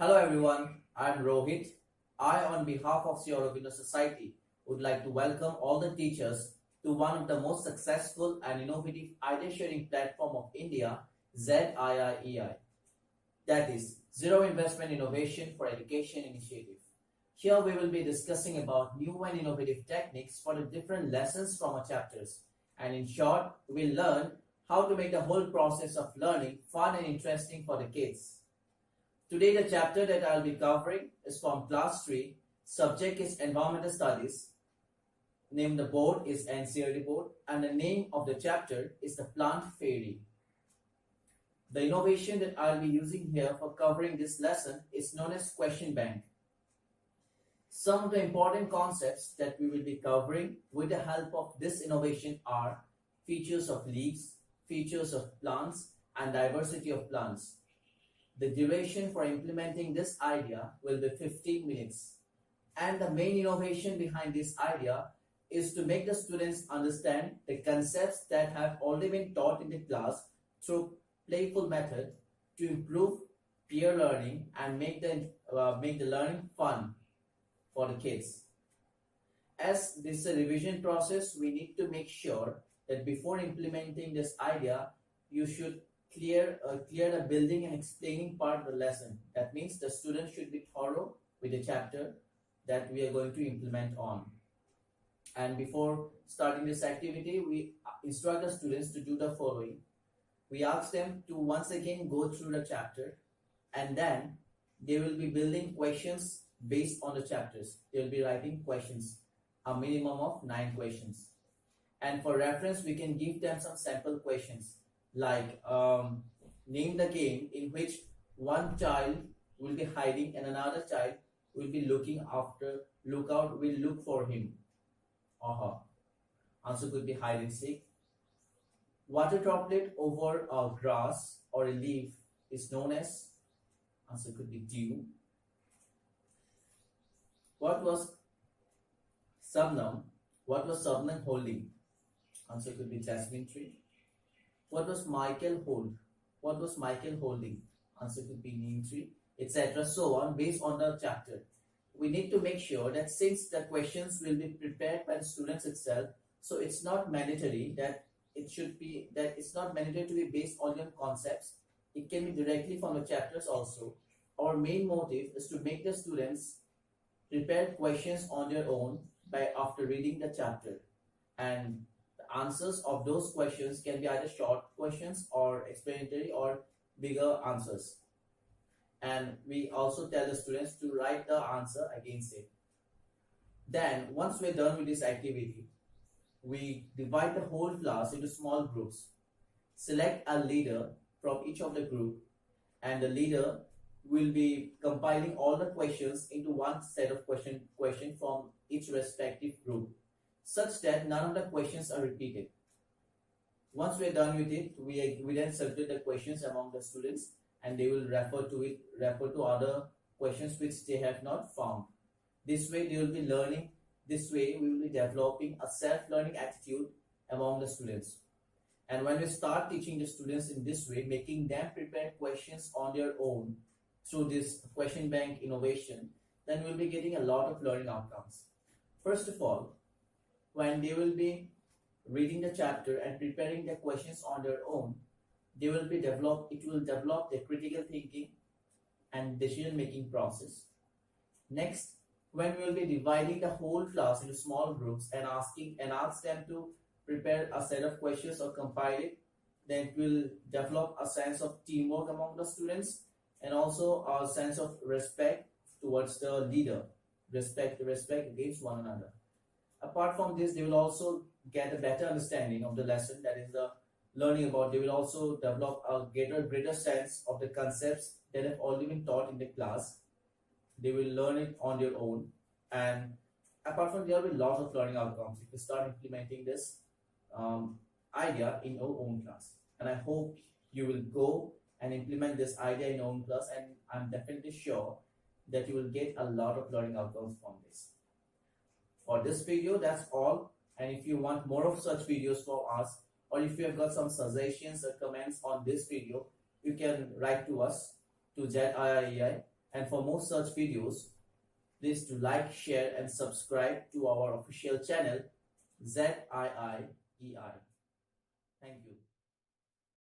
Hello everyone, I am Rohit. I, on behalf of Sierra Society, would like to welcome all the teachers to one of the most successful and innovative idea sharing platform of India, ZIIEI. That is Zero Investment Innovation for Education Initiative. Here we will be discussing about new and innovative techniques for the different lessons from our chapters. And in short, we'll learn how to make the whole process of learning fun and interesting for the kids. Today the chapter that I'll be covering is from class 3. Subject is Environmental Studies. Name the board is NCERT board and the name of the chapter is the Plant Fairy. The innovation that I'll be using here for covering this lesson is known as question bank. Some of the important concepts that we will be covering with the help of this innovation are features of leaves, features of plants, and diversity of plants. The duration for implementing this idea will be 15 minutes. And the main innovation behind this idea is to make the students understand the concepts that have already been taught in the class through playful method to improve peer learning and make the learning fun for the kids. As this is a revision process, we need to make sure that before implementing this idea, you should clear the building and explaining part of the lesson. That means the student should be thorough with the chapter that we are going to implement on. And before starting this activity, we instruct the students to do the following. We ask them to once again go through the chapter, and then they will be building questions based on the chapters. They will be writing questions, a minimum of 9 questions. And for reference, we can give them some sample questions like name the game in which one child will be hiding and another child will be look for him or her. Answer could be hide and seek. Water droplet over a grass or a leaf is known as, answer could be dew. What was Sabnam holding? Answer could be jasmine tree. What was Michael hold? What was Michael holding? Answer could be neem tree, etc. So on, based on the chapter. We need to make sure that since the questions will be prepared by the students itself, so it's not mandatory that it's not mandatory to be based on your concepts. It can be directly from the chapters also. Our main motive is to make the students prepare questions on their own after reading the chapter, and answers of those questions can be either short questions or explanatory or bigger answers. And we also tell the students to write the answer against it. Then once we're done with this activity, we divide the whole class into small groups. Select a leader from each of the group, and the leader will be compiling all the questions into one set of question from each respective group, such that none of the questions are repeated. Once we are done with it, we then circulate the questions among the students, and they will refer to other questions which they have not found. This way they will be learning. This way we will be developing a self-learning attitude among the students. And when we start teaching the students in this way, making them prepare questions on their own through this question bank innovation, then we'll be getting a lot of learning outcomes. First of all, when they will be reading the chapter and preparing the questions on their own, it will develop their critical thinking and decision making process. Next, when we will be dividing the whole class into small groups and ask them to prepare a set of questions or compile it, then it will develop a sense of teamwork among the students and also a sense of respect towards the leader, respect against one another. Apart from this, they will also get a better understanding of the lesson, that is the learning about. They will also develop a greater sense of the concepts that have already been taught in the class. They will learn it on their own, and apart from, there will be a lot of learning outcomes if you start implementing this idea in your own class. And I hope you will go and implement this idea in your own class, and I'm definitely sure that you will get a lot of learning outcomes from this. For this video, that's all. And if you want more of such videos from us, or if you have got some suggestions or comments on this video, you can write to us to ZIIEI And for more such videos, please do like, share and subscribe to our official channel ZIIEI. Thank you.